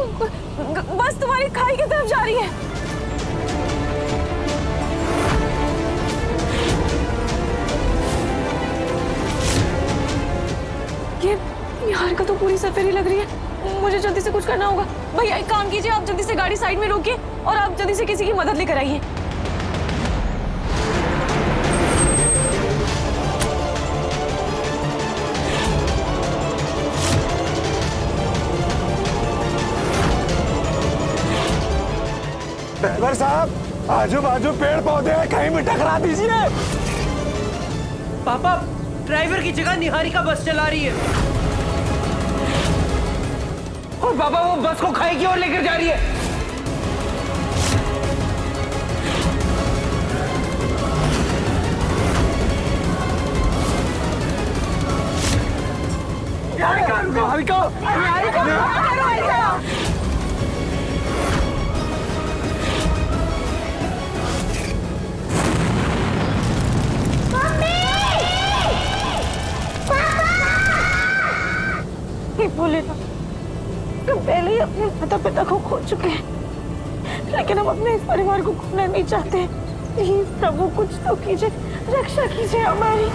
बस तुम्हारी खाई की तरफ जा रही है। ये यार का तो पूरी सफेरी लग रही है। मुझे जल्दी से कुछ करना होगा। भैया एक काम कीजिए, आप जल्दी से गाड़ी साइड में रोकिए और आप जल्दी से किसी की मदद लेकर आइए। ड्राइवर साहब, आजू बाजू पेड़ पौधे हैं, कहीं भी टकरा दीजिए। पापा, ड्राइवर की जगह निहारिका बस चला रही है। और पापा वो बस को खाई की ओर लेकर जा रही है। निहारिका, निहारिका, निहारिका। बोले ना, हम पहले ही अपने माता पिता को खो चुके हैं, लेकिन हम अपने इस परिवार को खोना नहीं चाहते। प्लीज प्रभु कुछ तो कीजिए, रक्षा कीजिए हमारी।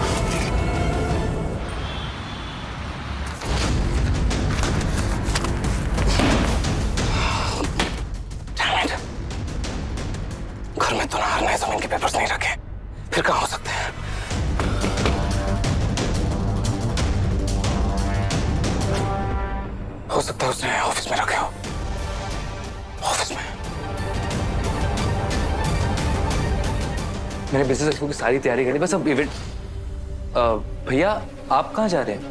घर में तो नए जमीन के पेपर्स नहीं रखे, फिर कहाँ हो सकते हैं? हो सकता है उसने ऑफिस में रखे हो। ऑफिस में मैंने बिजनेस एक्सपो की सारी तैयारी करी, बस अब इवेंट। भैया आप कहाँ जा रहे हैं?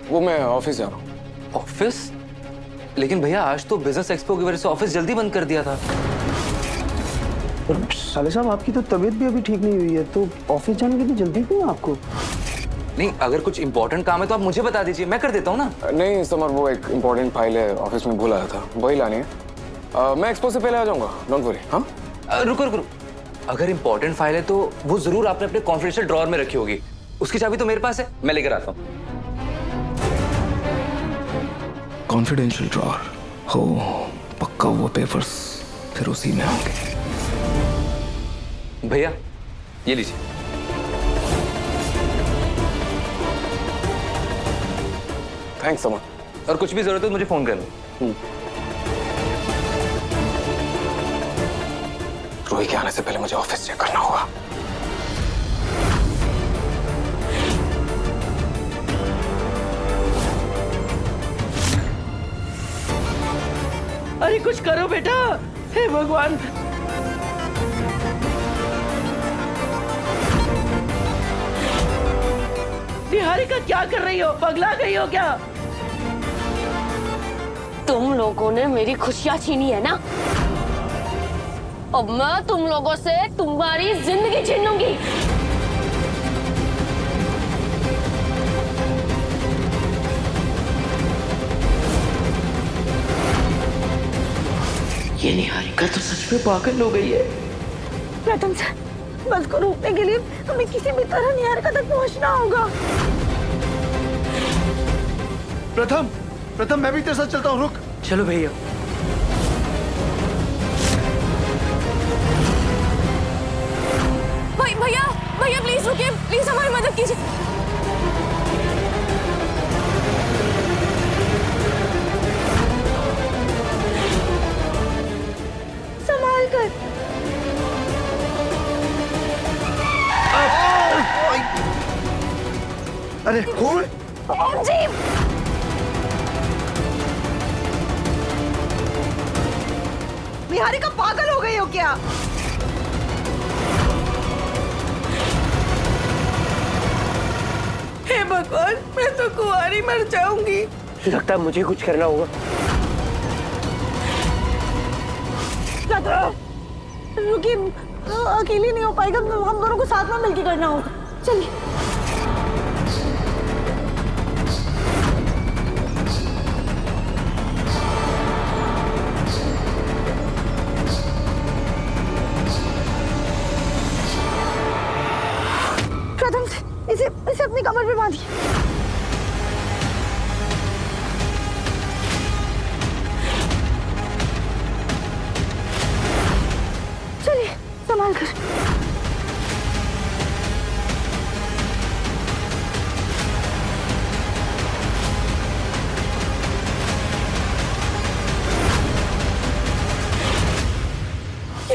वो मैं ऑफिस जा रहा हूँ। ऑफिस? लेकिन भैया आज तो बिजनेस एक्सपो की वजह से ऑफिस जल्दी बंद कर दिया था। साले साहब, आपकी तो तबीयत भी अभी ठीक नहीं हुई है, तो ऑफिस जाने की तो जल्दी क्यों है आपको? नहीं, अगर कुछ इंपॉर्टेंट काम है तो आप मुझे बता दीजिए, मैं कर देता हूँ ना। नहीं समर, वो एक इम्पोर्टेंट फाइल है, ऑफिस में भूल आया था, वही लानी है। मैं एक्सपो से पहले आ जाऊंगा, डोंट वरी। हाँ रुको रुको, अगर इंपॉर्टेंट फाइल है तो वो जरूर आपने अपने कॉन्फिडेंशियल ड्रॉअर में रखी होगी। उसकी चाबी तो मेरे पास है, मैं लेकर आता हूँ। कॉन्फिडेंशियल ड्रॉअर हो, पक्का वो पेपर्स फिर उसी में होंगे। भैया ये लीजिए। Thanks summer. और कुछ भी जरूरत हो तो मुझे फोन करना। रूही के आने से पहले मुझे ऑफिस चेक करना होगा। अरे कुछ करो बेटा, हे भगवान। निहारिका क्या कर रही हो? पगला गई हो क्या? तुम लोगों ने मेरी खुशियां छीनी है ना, अब मैं तुम लोगों से तुम्हारी जिंदगी छीन लूंगी। ये निहारिका तो सच में पागल हो गई है। प्रथम से बस को रोकने के लिए हमें किसी भी तरह निहारिका तक पहुंचना होगा। प्रथम, मैं भी तेरे साथ चलता हूँ, रुक। चलो भैया। भैया भैया प्लीज रुकिए, प्लीज हमारी मदद कीजिए। संभाल कर। अरे कौन? जी निहारिका पागल हो गई हो क्या? हे भगवान, मैं तो कुंवारी मर जाऊंगी। लगता है मुझे कुछ करना होगा। रुकिए, अकेले नहीं हो पाएगा, हम दोनों को साथ में मिलकर करना होगा। चलिए। प्रथम से इसे अपनी कमर पे बांधिए। संभाल कर।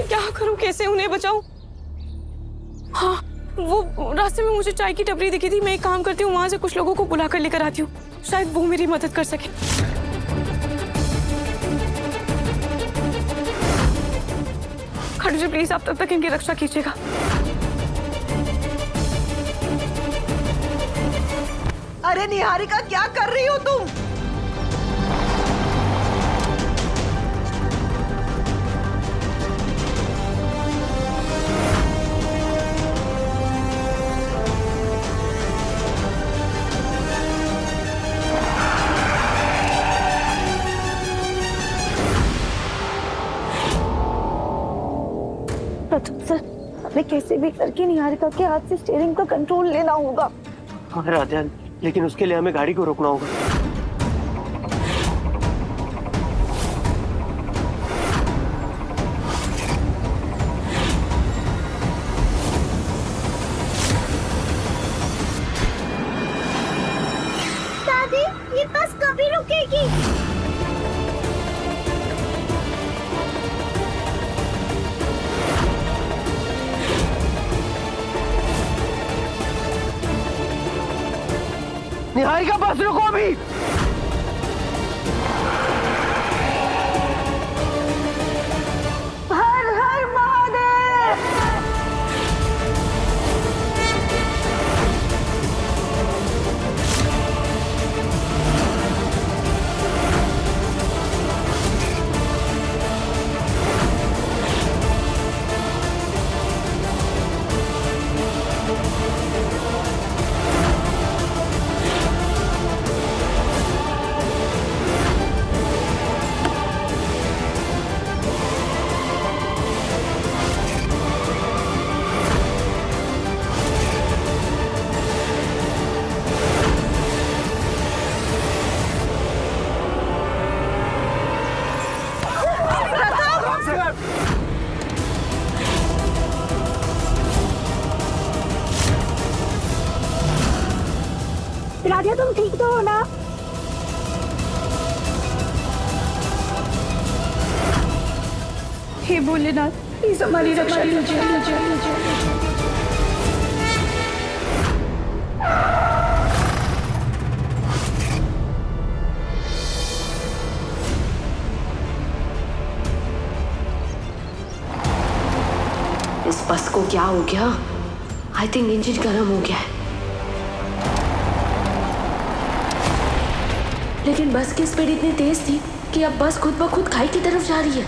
क्या करूं, कैसे उन्हें बचाऊं? हाँ, वो रास्ते में मुझे चाय की टपरी दिखी थी। मैं एक काम करती हूँ, वहां से कुछ लोगों को बुला कर लेकर आती हूँ, शायद वो मेरी मदद कर सके। खाटू जी प्लीज, आप तब तक इनकी रक्षा कीजिएगा। अरे निहारिका, क्या कर रही हो तुम? प्रथम सर, हमें कैसे भी करके निहारिका के हाथ से स्टीयरिंग का कंट्रोल लेना होगा। हाँ राजा, लेकिन उसके लिए हमें गाड़ी को रोकना होगा। दादी, ये बस कभी रुकेगी? निहारिका, बस रुको अभी। हर हर महादेव। राधिया, तुम ठीक तो हो ना? हे भोलेनाथ, प्लीज हमारी रक्षा कीजिए। इस बस को क्या हो गया? आई थिंक इंजन गर्म हो गया है। लेकिन बस की स्पीड इतनी तेज थी कि अब बस खुद ब खुद खाई की तरफ जा रही है।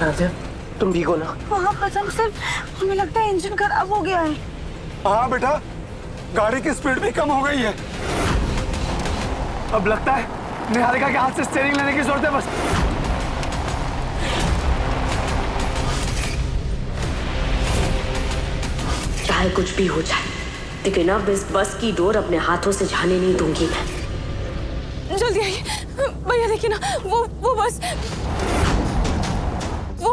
राजा, तुम ठीक हो ना? हाँ प्रथम सर, हमें लगता है इंजन खराब हो गया है। हाँ बेटा, गाड़ी की स्पीड भी कम हो गई है। अब लगता है निहारिका के हाथ से स्टीयरिंग लेने की जरूरत है बस। चाहे कुछ भी हो जाए, लेकिन अब इस बस की डोर अपने हाथों से जाने नहीं दूंगी मैं। जल्दी आइए भैया, देखिए ना, वो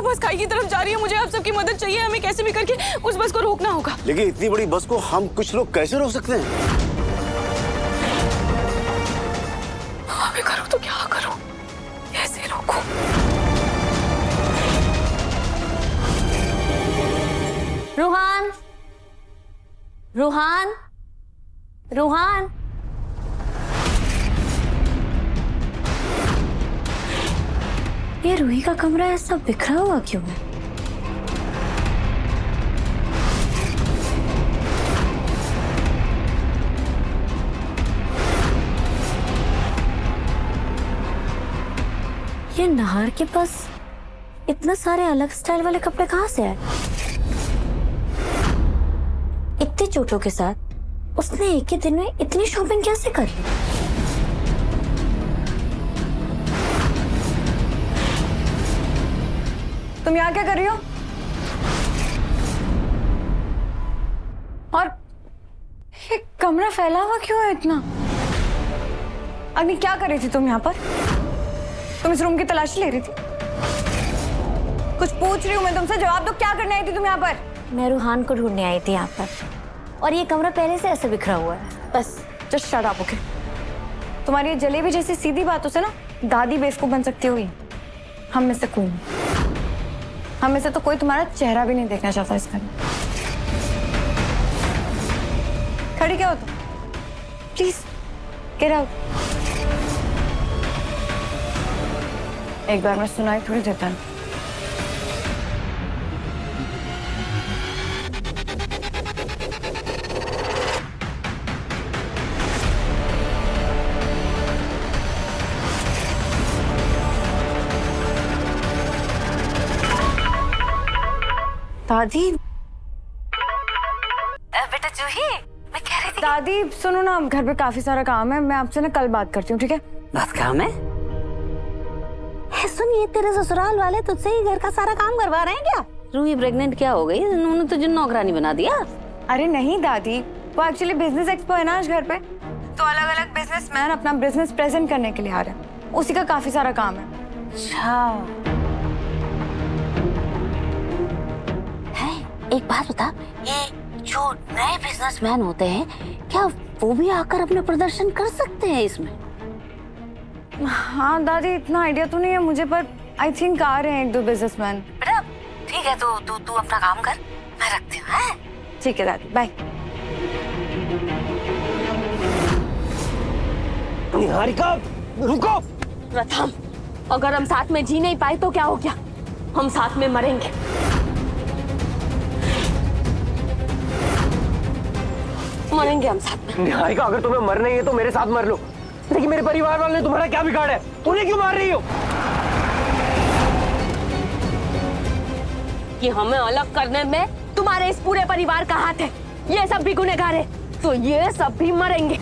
बस खाई की तरफ जा रही है। मुझे आप सबकी मदद चाहिए, हमें कैसे भी करके उस बस को रोकना होगा। लेकिन इतनी बड़ी बस को हम कुछ लोग कैसे रोक सकते हैं? मैं करूँ तो क्या करूँ, कैसे रोकूं? रूहान, रूहान, रूहान। ये रूही का कमरा ऐसा बिखरा हुआ क्यों है? ये नहार के पास इतना सारे अलग स्टाइल वाले कपड़े कहाँ से आए? इतने चोटों के साथ उसने एक ही दिन में इतनी शॉपिंग कैसे कर ली? तुम यहाँ क्या कर रही हो? और ये कमरा फैला हुआ क्यों है इतना? अग्नि, क्या कर रही थी तुम यहाँ पर? तुम इस रूम की तलाशी ले रही थी? कुछ पूछ रही हूँ मैं तुमसे, जवाब दो। क्या करने आई थी तुम यहाँ पर? मैं रूहान को ढूंढने आई थी यहाँ पर, और ये कमरा पहले से ऐसे बिखरा हुआ है। बस जस्ट शट अप, ओके? तुम्हारी ये जलेबी जैसी सीधी बातों से ना दादी बेवकूफ बन सकती होगी। हम में से कोई नहीं, हम में से तो कोई तुम्हारा चेहरा भी नहीं देखना चाहता इस घर में। खड़ी क्या हो तुम? Please get out. एक बार मैं सुनाई थोड़ी देता ना। दादी, बेटा जूही, मैं कह रही थी दादी सुनो ना, घर पे काफी सारा काम है, मैं आपसे ना कल बात करती हूँ, ठीक है? बात काम है? सुनिए, तेरे ससुराल वाले तुझसे ही घर का सारा काम करवा रहे हैं क्या? रूही प्रेग्नेंट क्या हो गई? उन्होंने तुझे नौकरानी बना दिया? अरे नहीं दादी, वो एक्चुअली बिजनेस एक्सपो है ना आज घर पे, तो अलग अलग बिजनेसमैन अपना बिजनेस प्रेजेंट करने के लिए आ रहे हैं, उसी का काफी सारा काम है। अच्छा है। एक बात बता, ये जो नए बिजनेसमैन होते हैं, क्या वो भी आकर अपना प्रदर्शन कर सकते हैं इसमें? हाँ दादी, इतना आइडिया तो नहीं है मुझे, पर आई थिंक आ रहे हैं एक दो बिजनेसमैन। बेटा ठीक है, तो तू अपना काम कर, मैं रखती हूँ। हाँ ठीक है दादी, बाय। निहारिका रुको। प्रथम, अगर हम साथ में जी नहीं पाए तो क्या हो गया? हम साथ में मरेंगे। मरेंगे हम साथ में। निहारिका, अगर तुम्हें मरना ही है तो मेरे साथ मर लो, लेकिन मेरे परिवार वालों ने तुम्हारा क्या बिगाड़ा है? उन्हें क्यों मार रही हो? कि हमें अलग करने में तुम्हारे इस पूरे परिवार का हाथ है। ये सब भी गुनहगार है, तो ये सब भी मरेंगे।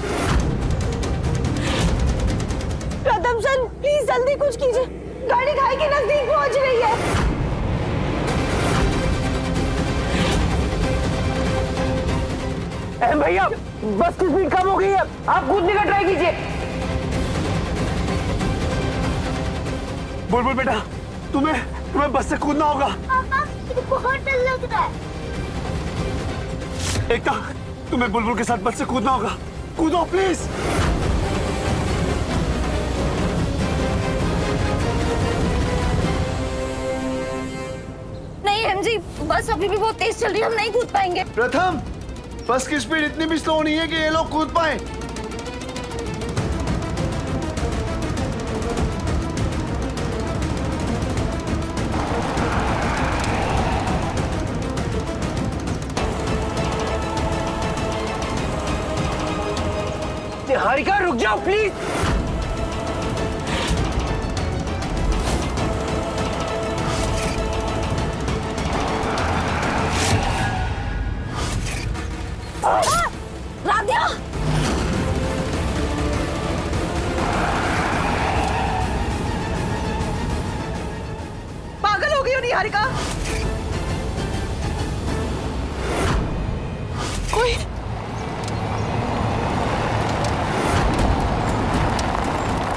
प्रथम सर, प्लीज जल्दी कुछ कीजिए, गाड़ी घाई के नजदीक पहुंच रही है। भैया, बस की स्पीड कम हो गई है, आप कूदने का ट्राई कीजिए। बुलबुल बेटा, तुम्हें बस से कूदना होगा। बहुत डर लग रहा है। एकता, तुम्हें बुलबुल के साथ बस से कूदना होगा। कूदो प्लीज। नहीं एमजी, बस अभी भी बहुत तेज चल रही है, हम नहीं कूद पाएंगे। प्रथम, बस की स्पीड इतनी भी स्लो नहीं है कि ये लोग कूद पाए। निहारिका रुक जाओ प्लीज। राधिया, पागल हो गई हो निहारिका? कोई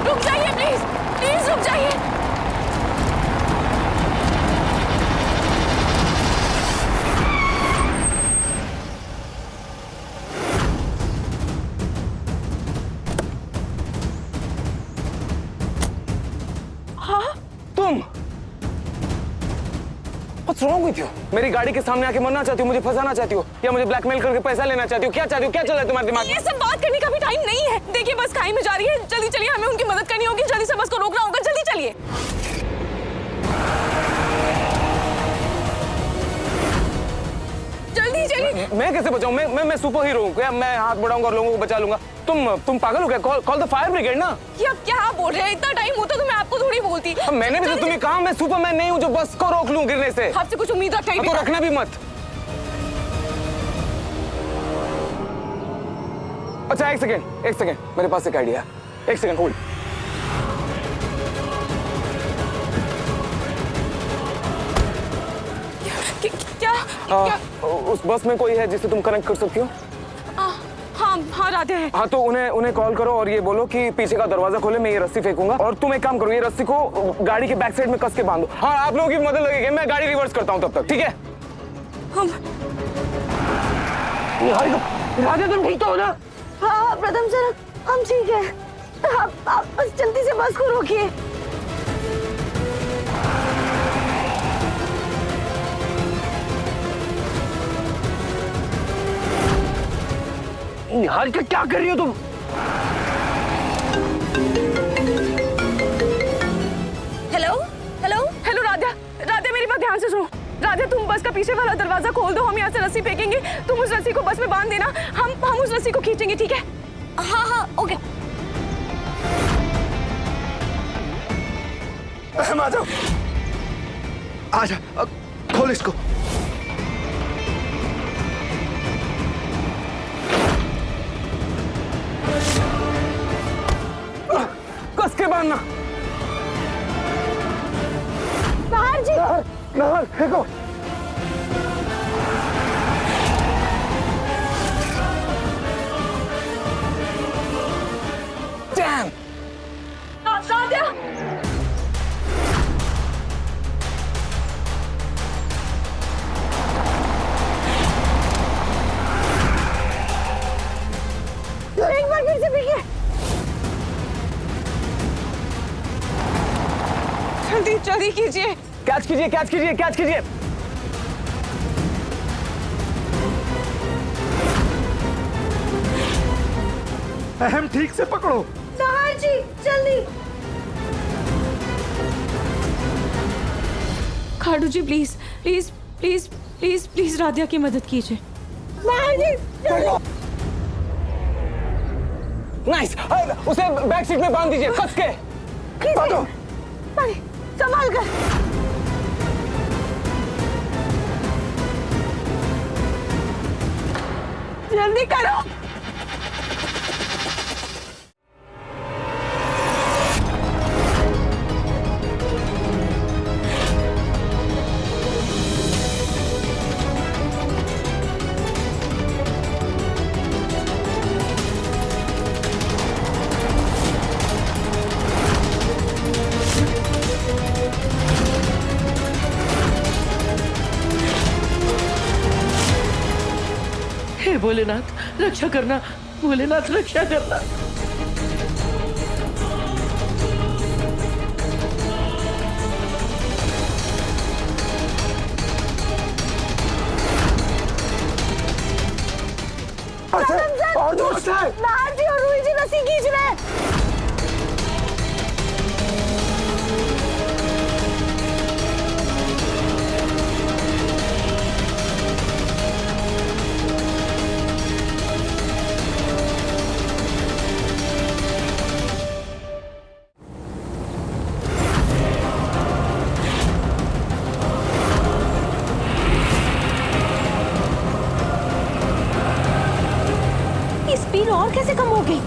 रुक जाइए प्लीज, प्लीज रुक जाइए। तुम What's wrong with you? मेरी गाड़ी के सामने आके मरना चाहती हो, मुझे फंसाना चाहती हो, या मुझे ब्लैकमेल करके पैसा लेना चाहती हो? क्या चाहती हो? क्या चल रहा है तुम्हारे दिमाग में? ये सब बात करने का भी टाइम नहीं है। देखिए बस खाई में जा रही है, जल्दी चलिए, हमें उनकी मदद करनी होगी, जल्दी से बस को रोकना होगा, जल्दी चलिए। जल्दी चलिए। मैं कैसे बचाऊं? मैं सुपर हीरो हूँ क्या? मैं हाथ बढ़ाऊंगा और लोगों को बचा लूंगा? तुम पागल हो गया? कॉल द फायर ब्रिगेड ना। ये अब क्या बोल रहे हैं? इतना टाइम होता तो मैं आपको थोड़ी बोलती। अब मैंने भी तो तुम्हें कहा मैं सुपरमैन नहीं हूँ जो बस को रोक लूं गिरने से। आपसे कुछ उम्मीद रखना ही तो रखना भी मत। अच्छा एक सेकेंड, मेरे पास एक आइडिया है। एक सेकेंड होल्ड। क्या? उस बस में कोई है जिसे तुम कनेक्ट कर सकती हो? हाँ, हाँ राधे है। हाँ तो उन्हें कॉल करो और ये बोलो कि पीछे का दरवाजा खोले, मैं ये रस्सी फेंकूंगा और तुम एक काम करो, ये रस्सी को गाड़ी के बैक साइड में कस के बांधो। हाँ आप लोगों की मदद लगेगी, मैं गाड़ी रिवर्स करता हूँ तब तक, ठीक है? राधे तुम ठीक तो हो ना? हाँ प्रथम सर हम ठीक है। आप बस जल्दी से बस को रोकिए। निहारिका क्या कर रही हो तुम? Hello hello hello Radhe, Radhe मेरी बात ध्यान से सुनो। राधे तुम बस का पीछे वाला दरवाजा खोल दो, हम यहाँ से रस्सी फेंकेंगे, तुम उस रस्सी को बस में बांध देना, हम उस रस्सी को खींचेंगे, ठीक है? हाँ हाँ ओके। अहम आ जाओ, आजा, खोल इसको। कस के बांधना। बाहर जी। नहर फेंको। Damn! राधे एक बार फिर से फेंकिए। जल्दी जल्दी कीजिए। कैच कीजिए, कैच कीजिए, कैच कीजिए। अहम ठीक से पकड़ो। बाहर जी जल्दी। Khatu ji please please please please please Radhiya की मदद कीजिए। बाहर जी जल्दी। नाइस, उसे बैक सीट में बांध दीजिए, कस के। बांधो। संभाल कर। जल्दी करो। हे भोलेनाथ रक्षा करना, भोलेनाथ रक्षा करना। और जोर से। बाहर जी और रूही जी रस्सी खींच रहे हैं। स्पीड और कैसे कम हो गई?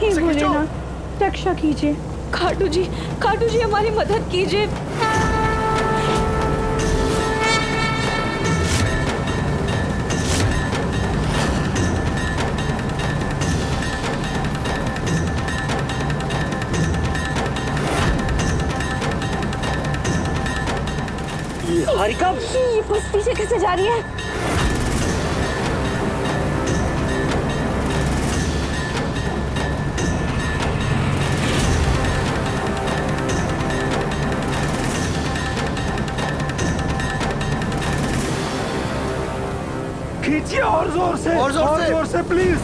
हे भोलेनाथ रक्षा कीजिए। खाटू जी हमारी मदद कीजिए। निहारिका ये बस पीछे कैसे जा रही है? खींचिए और जोर से, और जोर से प्लीज।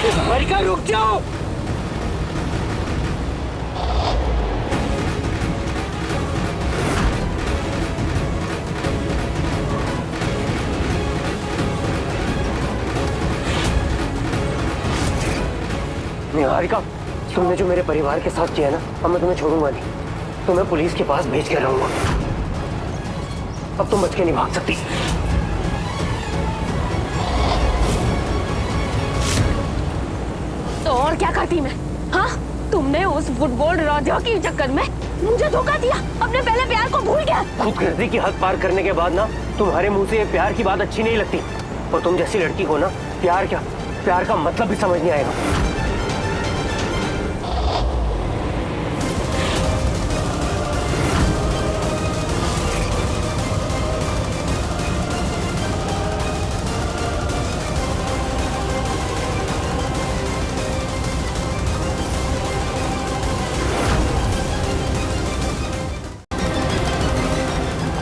निहारिका रुक जाओ। तुमने जो मेरे परिवार के साथ किया ना, अब मैं तुम्हें छोड़ूंगा नहीं। तुम्हें पुलिस के पास भेज कर रहूंगा। अब तुम बच के नहीं भाग सकती। तो और क्या करती मैं? हाँ, तुमने उस फुटबॉल राधिया के चक्कर में मुझे धोखा दिया, अपने पहले प्यार को भूल गया। खुदगर्जी की हद पार करने के बाद ना तुम्हारे मुंह से ये प्यार की बात अच्छी नहीं लगती। और तुम जैसी लड़की को ना प्यार क्या, प्यार का मतलब भी समझ नहीं आएगा।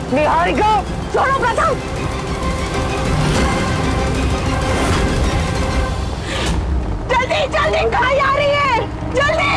निहारिका, छोड़ो प्रथम। जल्दी जल्दी, कहाँ जा रही है? जल्दी।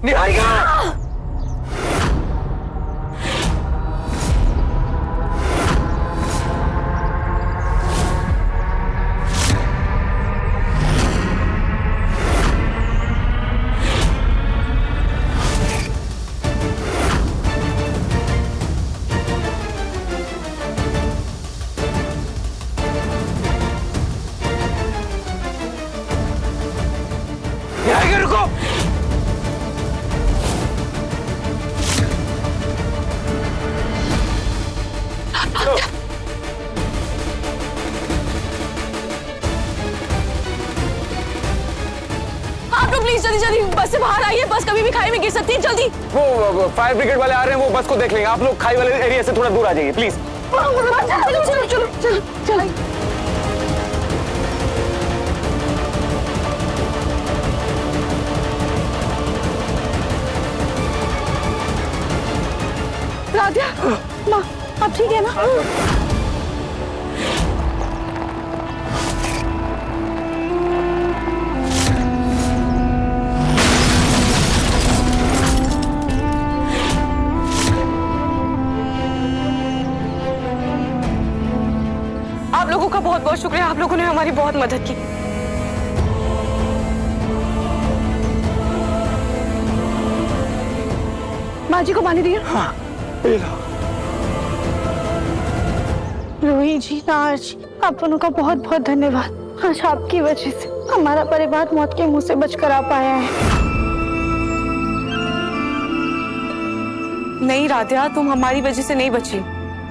निहारिका! निहारिका रुको! आप लोग प्लीज जल्दी जल्दी बस से बाहर आइए, बस कभी भी खाई में गिर सकती है। जल्दी। वो फायर ब्रिगेड वाले आ रहे हैं, वो बस को देख लेंगे। आप लोग खाई वाले एरिया से थोड़ा दूर आ जाइए प्लीज। चलो चलो चलो चलो चलो। राधिया, माँ, अब ठीक है ना? आप लोगों का बहुत बहुत शुक्रिया, आप लोगों ने हमारी बहुत मदद की। माँ जी को पानी दिया? हाँ, रोही जी, नार जी, आप दोनों का बहुत बहुत धन्यवाद। आज आपकी वजह से हमारा परिवार मौत के मुंह से बचकर आ पाया है। नहीं राधिया, तुम हमारी वजह से नहीं बची,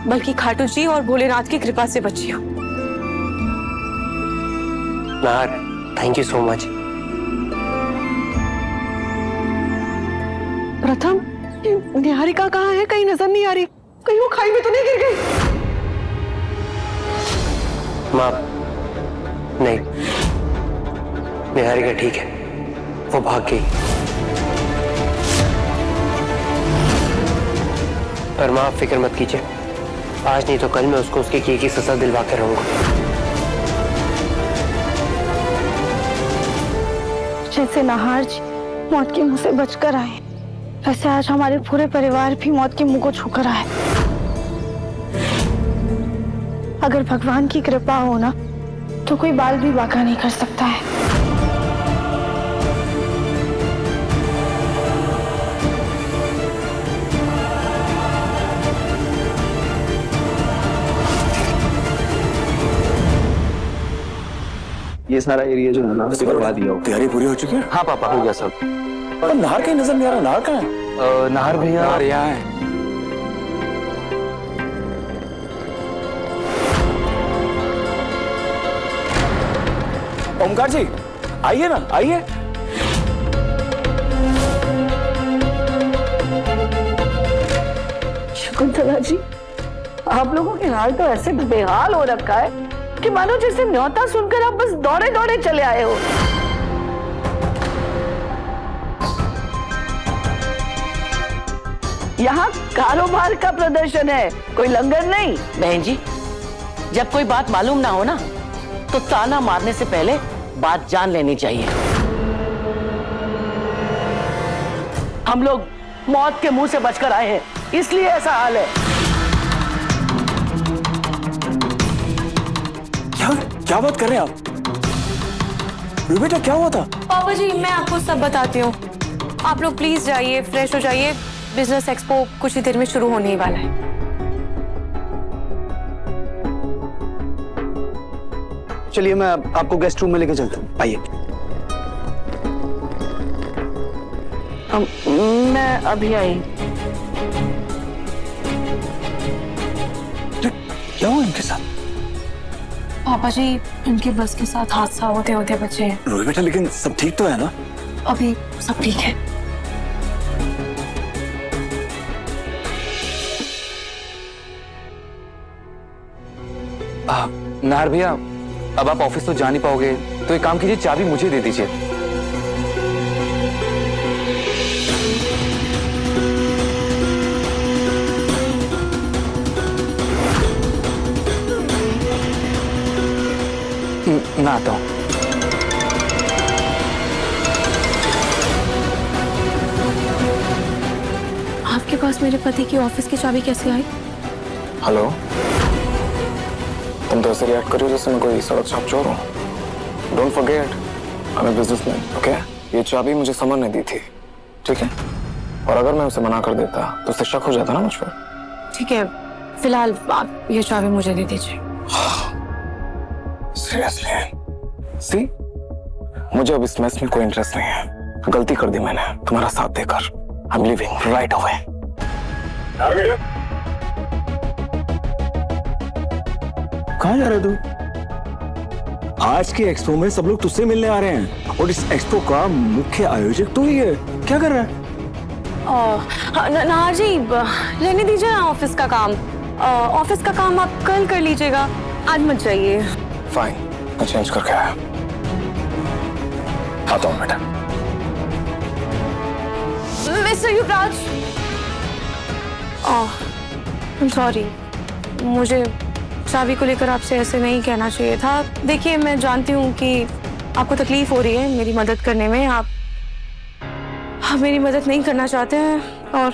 बल्कि खाटू जी और भोलेनाथ की कृपा से बची हो। नार, थैंक यू सो मच। प्रथम, निहारिका कहाँ है? कहीं नजर नहीं आ रही। कहीं वो खाई में तो नहीं गिर गई? माँ, नहीं, निहारिका ठीक है, वो भाग गई। पर माँ आप फिक्र मत कीजिए, आज नहीं तो कल मैं उसको उसके किए की सजा दिलवा कर रहूंगा। जैसे नाहार जी मौत के मुंह से बचकर आए, वैसे आज हमारे पूरे परिवार भी मौत के मुंह को छूकर आए। अगर भगवान की कृपा हो ना, तो कोई बाल भी बांका नहीं कर सकता है। ये सारा एरिया जो है ना करवा दिया। तैयारी पूरी हो चुकी है? हाँ पापा, हो गया सब। पर नाहर कहीं नजर नहीं आ रहा। नाहर कहाँ है? नाहर भैया यहाँ है। ओमकार जी, आइए ना, आइए। शकुंतला जी, आप लोगों के हाल तो ऐसे बेहाल हो रखा है कि मानो जैसे न्योता सुनकर आप बस दौड़े दौड़े चले आए हो। यहाँ कारोबार का प्रदर्शन है, कोई लंगर नहीं। बहन जी, जब कोई बात मालूम ना हो ना, तो ताना मारने से पहले बात जान लेनी चाहिए। हम लोग मौत के मुंह से बचकर आए हैं, इसलिए ऐसा हाल है। क्या बात कर रहे हैं आप? बेटा क्या हुआ था? पापा जी, मैं आपको सब बताती हूँ। आप लोग प्लीज जाइए, फ्रेश हो जाइए। बिजनेस एक्सपो कुछ ही देर में शुरू होने ही वाला है। चलिए मैं आपको गेस्ट रूम में लेके चलता हूँ, आइए। मैं अभी आई। क्या हुआ इनके साथ? पापा जी, इनके बस के साथ हादसा होते होते बचे हैं। रोहित बेटा, लेकिन सब ठीक तो है ना? अभी सब ठीक है। नाहर भैया, अब आप ऑफिस तो जा नहीं पाओगे, तो एक काम कीजिए, चाबी मुझे दे दीजिए। मैं आता हूं। आपके पास मेरे पति की ऑफिस की चाबी कैसे आई? हेलो, तुम तो ऐसे रिएक्ट कर रही हो जैसे मैं कोई सड़क छाप चोर हूँ। Don't forget, I am a businessman, okay? ये चाबी मुझे समर ने दी थी, ठीक है? और अगर मैं उसे मना कर देता तो उससे शक हो जाता ना मुझ पर। ठीक है, फिलहाल आप ये चाबी मुझे दे दीजिए। सीरियसली? सी, मुझे अब इस मैच में कोई इंटरेस्ट नहीं है। गलती कर दी मैंने तुम्हारा साथ देकर। I am leaving right away. कहाँ जा रहे हो तू? आज के एक्सपो में सब लोग तुझसे मिलने आ रहे हैं और इस एक्सपो का मुख्य आयोजक तो ही है। क्या कर रहा है? नाहर जी, रहने दीजिए ना ऑफिस का काम। ऑफिस का काम आप कल कर लीजिएगा, आज मत जाइए। फाइन, मैं चेंज करके आया। आता हूँ बेटा। मिस्टर युवराज, I'm sorry, मुझे चाबी को लेकर आपसे ऐसे नहीं कहना चाहिए था। देखिए, मैं जानती हूँ कि आपको तकलीफ हो रही है मेरी मदद करने में। आप मेरी मदद नहीं करना चाहते हैं और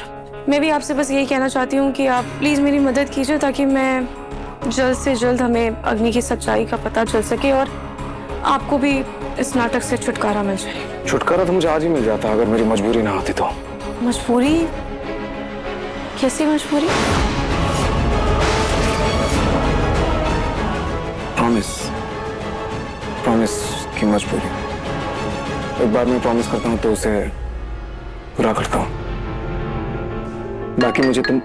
मैं भी आपसे बस यही कहना चाहती हूँ कि आप प्लीज़ मेरी मदद कीजिए ताकि मैं जल्द से जल्द हमें अग्नि की सच्चाई का पता चल सके और आपको भी इस नाटक से छुटकारा मिल जाए। छुटकारा तो मुझे आज ही मिल जाता अगर मेरी मजबूरी ना होती तो। मजबूरी? कैसी मजबूरी? प्रॉमिस की मजबूरी। एक बार मैं प्रॉमिस करता हूँ तो उसे पूरा करता हूँ। बाकी मुझे तुम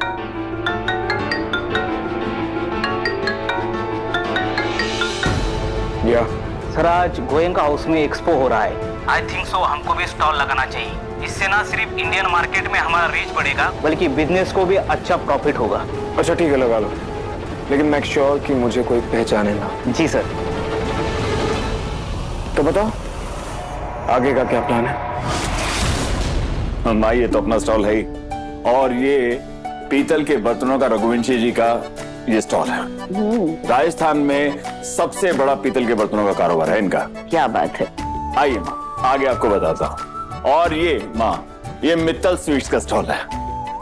या सर, आज गोयंका हाउस में एक्सपो हो रहा है। आई थिंक सो हमको भी स्टॉल लगाना चाहिए। इससे ना सिर्फ इंडियन मार्केट में हमारा रीच बढ़ेगा, बल्कि बिजनेस को भी अच्छा प्रॉफिट होगा। अच्छा ठीक है, लगा लो, लेकिन मेक श्योर कि मुझे कोई पहचाने ना। जी सर। तो बताओ आगे का क्या प्लान है? ये तो अपना स्टॉल है ही, और ये पीतल के बर्तनों का रघुवंशी जी का ये स्टॉल है। राजस्थान में सबसे बड़ा पीतल के बर्तनों का कारोबार है इनका। क्या बात है। आइए माँ, आगे आपको बताता हूँ। और ये माँ, ये मित्तल स्वीट्स का स्टॉल है।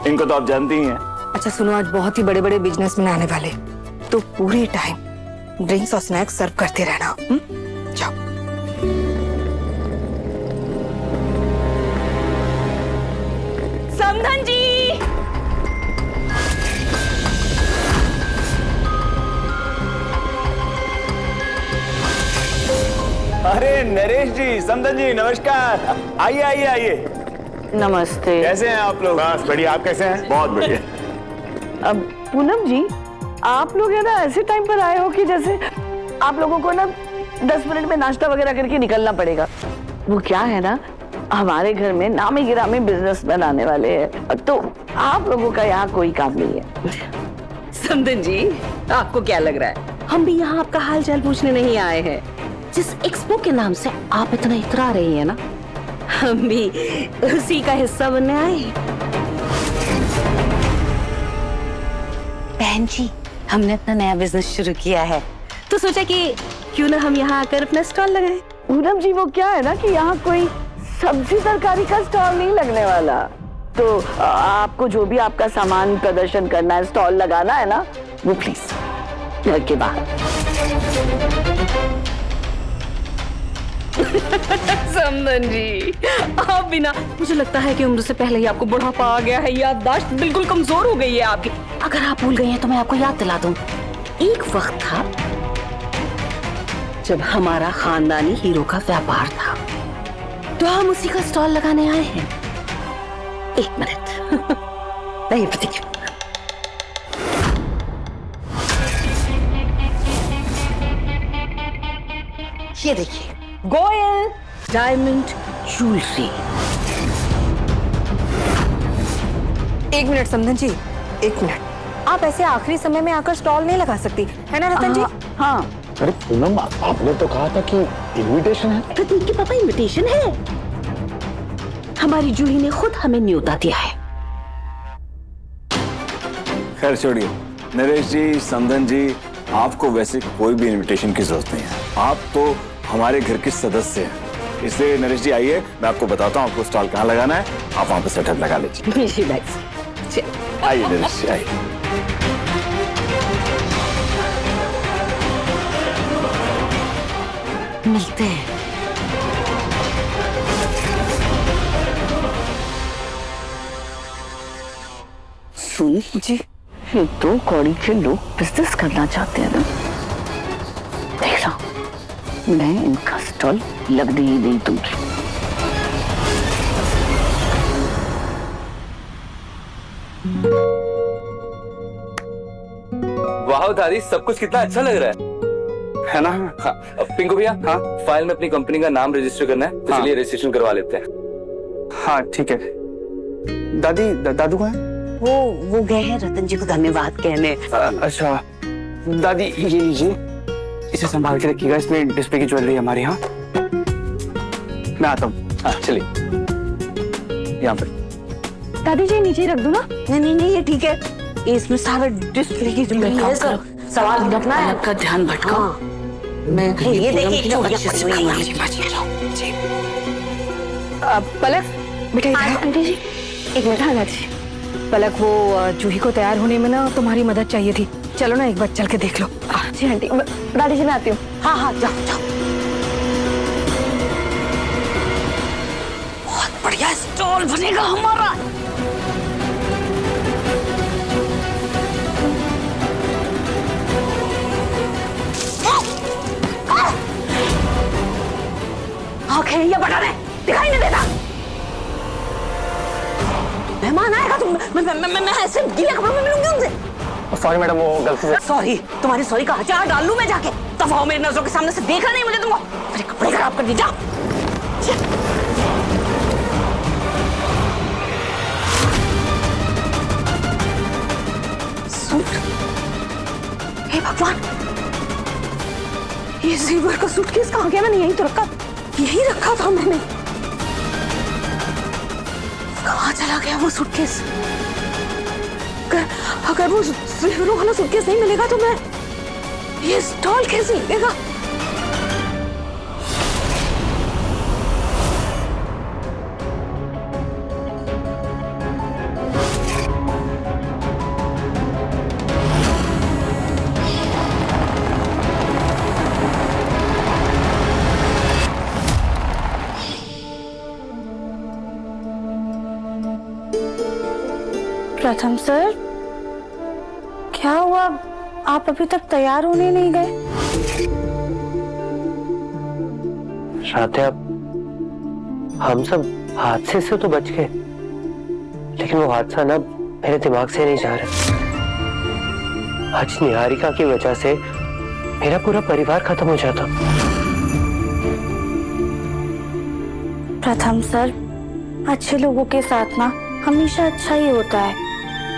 इनको तो आप जानती ही हैं। अच्छा सुनो, आज बहुत ही बड़े बड़े बिजनेसमैन आने वाले, तो पूरे टाइम ड्रिंक्स और स्नैक्स सर्व करते रहना। जाओ। समधन जी, अरे नरेश जी, समधन जी, नमस्कार। आइए आइए आइए। नमस्ते। कैसे हैं आप लोग? बस बढ़िया, आप कैसे हैं? बहुत बढ़िया। अब पूनम जी, आप लोग है ना ऐसे टाइम पर आए हो कि जैसे आप लोगों को ना 10 मिनट में नाश्ता वगैरह करके निकलना पड़ेगा। वो क्या है ना, हमारे घर में नामी गिरामी बिजनेस बनाने वाले हैं, तो आप लोगों का यहाँ कोई काम नहीं है। समदन जी, आपको क्या लग रहा है, हम भी यहाँ आपका हाल चाल पूछने नहीं आए हैं। जिस एक्सपो के नाम से आप इतना इतरा रही है ना, हम भी उसी का हिस्सा बनने आए हैं। बहन जी, हमने अपना नया बिजनेस शुरू किया है, तो सोचा कि क्यों ना हम यहाँ आकर अपना स्टॉल लगाएं। पूनम जी, वो क्या है ना कि यहाँ कोई सब्जी तरकारी का स्टॉल नहीं लगने वाला, तो आपको जो भी आपका सामान प्रदर्शन करना है, स्टॉल लगाना है ना, वो प्लीज घर के बाहर। समदन जी, आप भी ना, मुझे लगता है कि उम्र से पहले ही आपको बुढ़ापा आ गया है, याददाश्त बिल्कुल कमजोर हो गई है आपकी। अगर आप भूल गई हैं तो मैं आपको याद दिला दूं, एक वक्त था जब हमारा खानदानी हीरो का व्यापार था, तो हम उसी का स्टॉल लगाने आए हैं। एक मिनट नहीं प्रतीक, ये देखिए, गोयल डायमंड ज्वेलरी। एक मिनट समधन जी, एक मिनट। आप ऐसे आखिरी समय में आकर स्टॉल नहीं लगा सकती, है ना रतन जी? हाँ। अरे पूनम, आपने तो कहा था कि इनविटेशन है। प्रतीक के पापा, इनविटेशन है। हमारी जूही ने खुद हमें न्योता दिया है। खैर छोड़िए, नरेश जी, समधन जी, आपको वैसे कोई भी इनविटेशन की जरूरत नहीं है। आप तो हमारे घर के सदस्य हैं, इसलिए नरेश जी आइए, मैं आपको बताता हूँ आपको स्टॉल कहाँ लगाना है, आप वहाँ पे सेटअप लगा लीजिए। आइए नरेश जी, आइए। मिलते हैं। सुन जी, ये दो कौड़ी के लोग बिजनेस करना चाहते हैं ना, देख लो, मैं इनका स्टॉल लगने ही नहीं दूंगी। वाह दादी, सब कुछ कितना अच्छा लग रहा है ना? हाँ, पिंकू भैया, हाँ, फाइल में अपनी कंपनी का नाम रजिस्टर करना है, तो चलिए रजिस्ट्रेशन करवा लेते हैं। हाँ ठीक है। दादी, दादू कहाँ है? वो गए हैं रतन जी को धन्यवाद कहने। अच्छा दादी, ये लीजिए, इसे संभाल के रखिएगा, इसमें डिस्प्ले की ज्वेलरी हमारे यहाँ। मैं आता हूँ। चलिए यहाँ पर। दादी जी नीचे रख दूं ना? नहीं, ये ठीक है, इसमें सारा डिस्प्ले की ज्वेलरी है, सवाल रखना है का ध्यान भटका। मैं ये देखिए, पलक बेटा इधर। आंटी जी, एक मिनट। हाँ दादी जी। पलक, वो जूही को तैयार होने में ना तुम्हारी मदद चाहिए थी, चलो ना एक बार चल के देख लो। जी आंटी, दादी जी मैं आती हूँ। हाँ, जाओ। बहुत बढ़िया स्टॉल बनेगा हमारा। आंखें ये बना रहे, दिखाई नहीं देता। मेहमान आएगा तो मैं ऐसे गीले कपड़ों में मिलूंगी उनसे। सॉरी मैडम, वो गलती से। सॉरी, तुम्हारी सॉरी का अचार डाल लूं मैं जाके? दफा हो मेरी नजरों के सामने से, देखा नहीं मुझे तुमको। मेरे कपड़े खराब कर दी, जाओ। सूट, हे भगवान, ये सिल्वर का सूटकेस कहाँ गया? मैंने यही तो रखा, यही रखा था मैंने। कहाँ चला गया वो सूटकेस? अगर वो सिल्वर वाला सूटकेस नहीं मिलेगा तो मैं ये स्टॉल कैसे मिलेगा? प्रथम सर, क्या हुआ? आप अभी तक तैयार होने नहीं गए? शायद हम सब हादसे से तो बच गए, लेकिन वो हादसा ना मेरे दिमाग से नहीं जा रहा। आज निहारिका की वजह से मेरा पूरा परिवार खत्म हो जाता। प्रथम सर, अच्छे लोगों के साथ ना हमेशा अच्छा ही होता है,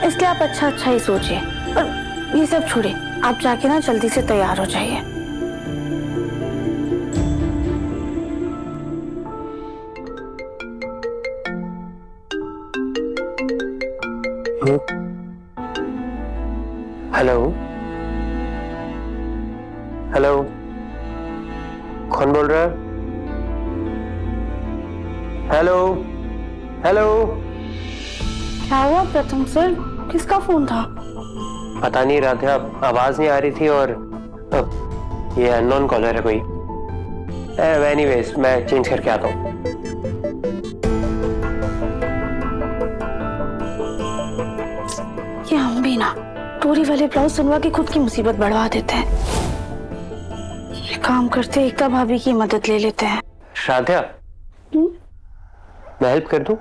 इसलिए आप अच्छा अच्छा ही सोचिए और ये सब छोड़िए, आप जाके ना जल्दी से तैयार हो जाइए। हेलो हेलो, कौन बोल रहा है? हेलो हेलो, क्या हुआ प्रथम सर, किसका फोन था? पता नहीं, राधा आवाज नहीं आ रही थी और ये अननोन कॉलर है कोई। एनीवेज मैं चेंज करके आता हूँ। ये हम भी ना टोरी वाले ब्लाउज सुनवा के खुद की मुसीबत बढ़वा देते हैं। ये काम करते एकता भाभी की मदद ले लेते हैं। राधा, मैं हेल्प कर दूं?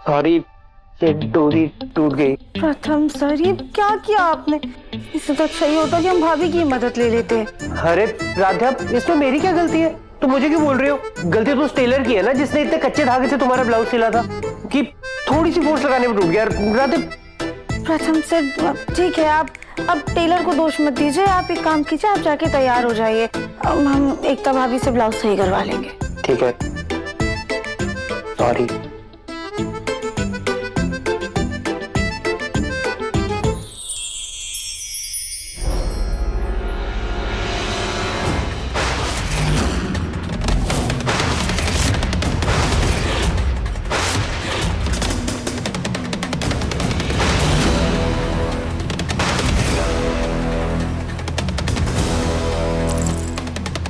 सॉरी, ये डोरी टूट गई। प्रथम सर, ये क्या किया आपने? इससे तो अच्छा ही होता कि हम भाभी की मदद ले लेते हैं। अरे राधा, इसमें मेरी क्या गलती है? तुम मुझे क्यों बोल रही हो? गलती तो उस टेलर की है ना, जिसने इतने कच्चे धागे से तुम्हारा ब्लाउज सिला था कि थोड़ी सी फोर्स लगाने में टूट गया। राधा, प्रथम सर ठीक है, आप अब टेलर को दोष मत दीजिए, आप एक काम कीजिए, आप जाके तैयार हो जाइए, हम एकता भाभी से ब्लाउज सही करवा लेंगे। ठीक है, सॉरी।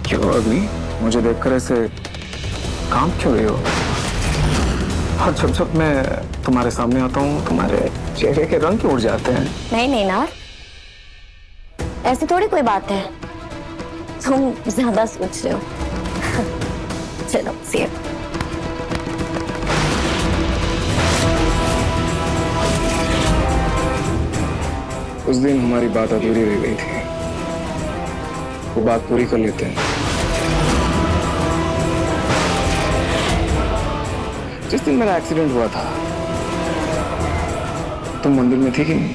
क्यों अग्नि, मुझे देखकर ऐसे काम क्यों रही हो? और जब जब मैं तुम्हारे सामने आता हूँ तुम्हारे चेहरे के रंग क्यों उड़ जाते हैं? नहीं नहीं नार, ऐसी थोड़ी कोई बात है, तुम ज्यादा सोच रहे हो। चलो सी। उस दिन हमारी बात अधूरी रह गई थी, वो बात पूरी कर लेते हैं। जिस दिन मेरा एक्सीडेंट हुआ था तुम मंदिर में थी कि नहीं?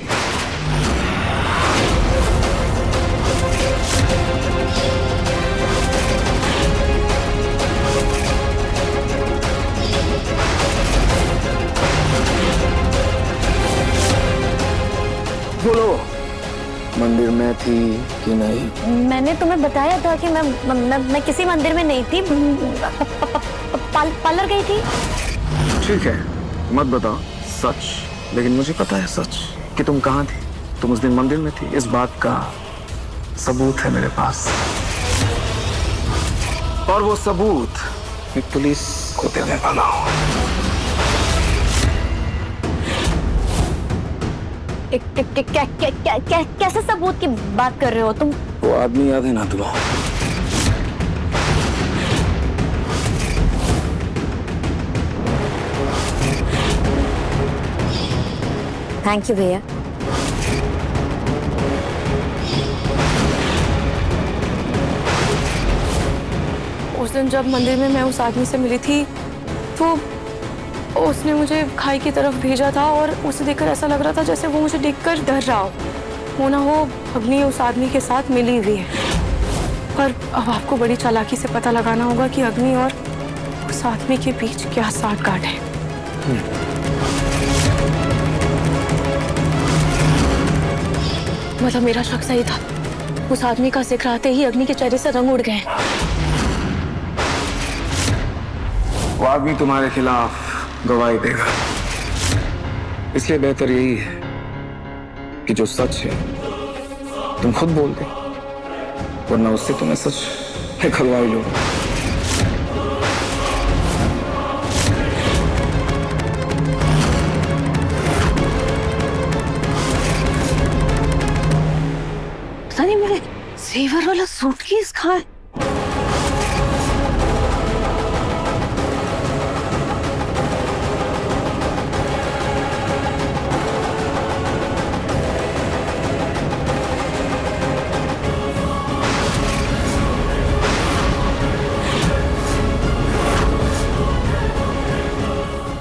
बोलो, मंदिर में थी कि नहीं? मैंने तुम्हें बताया था कि मैं किसी मंदिर में नहीं थी, पार्लर गई थी। ठीक है, मत बताओ सच, लेकिन मुझे पता है सच कि तुम कहाँ थी। तुम उस दिन मंदिर में थी, इस बात का सबूत है मेरे पास, और वो सबूत मैं पुलिस को देने वाला हूँ। कैसे सबूत की बात कर रहे हो तुम? वो आदमी याद है ना तुम्हें? थैंक यू भैया। उस दिन जब मंदिर में मैं उस आदमी से मिली थी तो उसने मुझे खाई की तरफ भेजा था और उसे देखकर ऐसा लग रहा था जैसे वो मुझे देखकर डर रहा हो ना हो अग्नि उस आदमी के साथ मिली हुई है। पर अब आपको बड़ी चालाकी से पता लगाना होगा कि अग्नि और उस आदमी के बीच क्या साठगांठ है। मतलब मेरा शक सही था, उस आदमी का जिक्र आते ही अग्नि के चेहरे से रंग उड़ गए। वो आदमी तुम्हारे खिलाफ गवाही देगा, इसलिए बेहतर यही है कि जो सच है तुम खुद बोल दे, वरना उससे तुम्हें सच निकलवाई लो। सनी, मेरे जेवर वाला सूटकेस कहाँ है?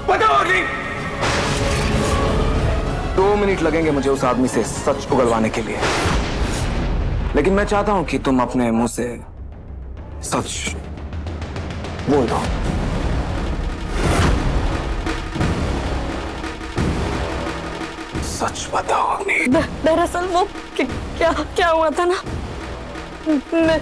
बताओ नहीं। 2 मिनट लगेंगे मुझे उस आदमी से सच उगलवाने के लिए, लेकिन मैं चाहता हूं कि तुम अपने मुंह से सच बोल दो। सच बताओ अग्नि। दरअसल वो क्या क्या हुआ था ना, मैं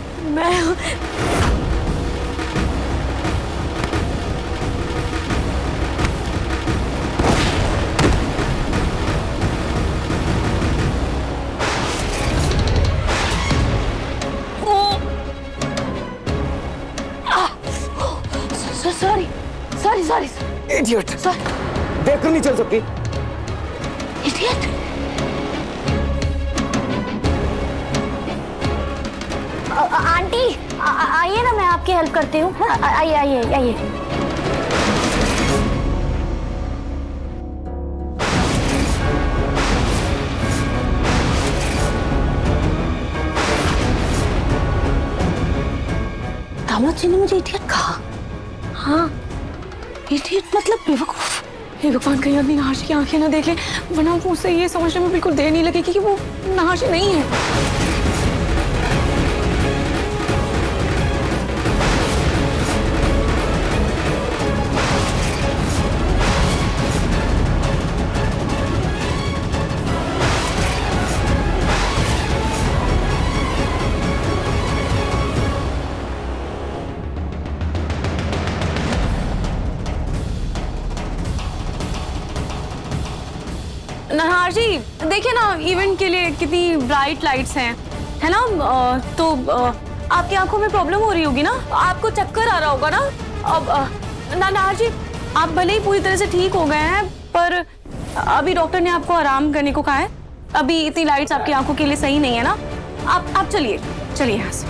सॉरी इडियट, देखकर नहीं चल सकती। इडियट। आंटी आइए ना, मैं आपकी हेल्प करती हूँ। आइए आइए आइए। दामाद जी ने मुझे इडियट कहा। हाँ, इडियट मतलब बेवकूफ। हे भगवान, कहीं अभी नहाश की आंखें ना देख ले, वरना उसे ये समझने में बिल्कुल देर नहीं लगेगी कि वो नहाश नहीं है। नहार जी, देखिए ना, इवेंट के लिए कितनी ब्राइट लाइट्स हैं, है ना? तो आपकी आंखों में प्रॉब्लम हो रही होगी ना, आपको चक्कर आ रहा होगा ना। अब नहार जी, आप भले ही पूरी तरह से ठीक हो गए हैं, पर अभी डॉक्टर ने आपको आराम करने को कहा है। अभी इतनी लाइट्स आपकी आंखों के लिए सही नहीं है ना। आप चलिए यहाँ से।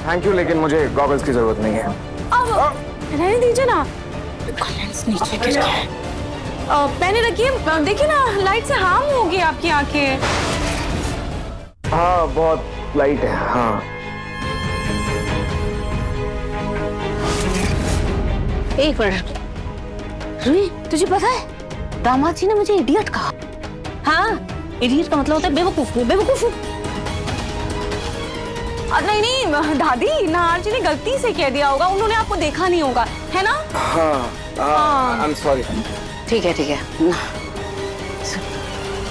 थैंक यू, लेकिन मुझे गॉगल्स की जरूरत नहीं है। अब रहने दीजिए ना, लेंस नीचे गिर गया है। पहने रखिए, देखिए ना, लाइट से हार्म होगी आपकी आंखें। हाँ, बहुत लाइट है। हाँ, एक मिनट रुई, तुझे पता है दामाद जी ने मुझे इडियट कहा। हाँ, इडियट का मतलब होता है बेवकूफ। बेवकूफ नहीं दादी, नहार जी ने गलती से कह दिया होगा, उन्होंने आपको देखा नहीं होगा, है ना? हाँ, आई एम सॉरी। ठीक है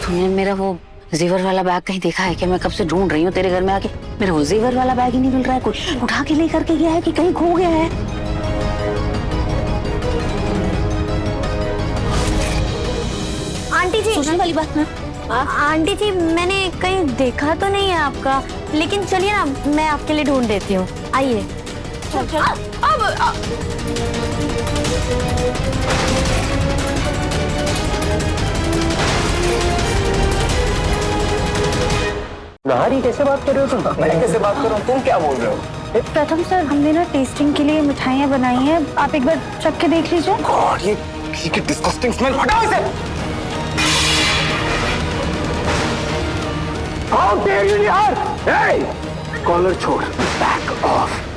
तुमने मेरा वो जेवर वाला बैग कहीं देखा है क्या? मैं कब से ढूंढ रही हूँ तेरे घर में आके, मेरा वो जेवर वाला बैग ही नहीं मिल रहा है। कोई उठा के लेकर के गया है कि कहीं खो गया है? आंटी जी, सोचने वाली बात ना। आंटी जी, मैंने कहीं देखा तो नहीं है आपका, लेकिन चलिए ना, मैं आपके लिए ढूंढ देती हूँ। आइए। नहारी, कैसे बात कर रहे हो तुम? मैं कैसे बात कर रहा हूँ, तुम क्या बोल रहे हो? प्रथम सर, हमने ना टेस्टिंग के लिए मिठाइयाँ बनाई हैं, आप एक बार चख के देख लीजिए। गॉड, ये डिस्गस्टिंग स्मेल, हटाओ इसे। हाउ डेयर यू यार! हे, कॉलर छोड़, बैक ऑफ।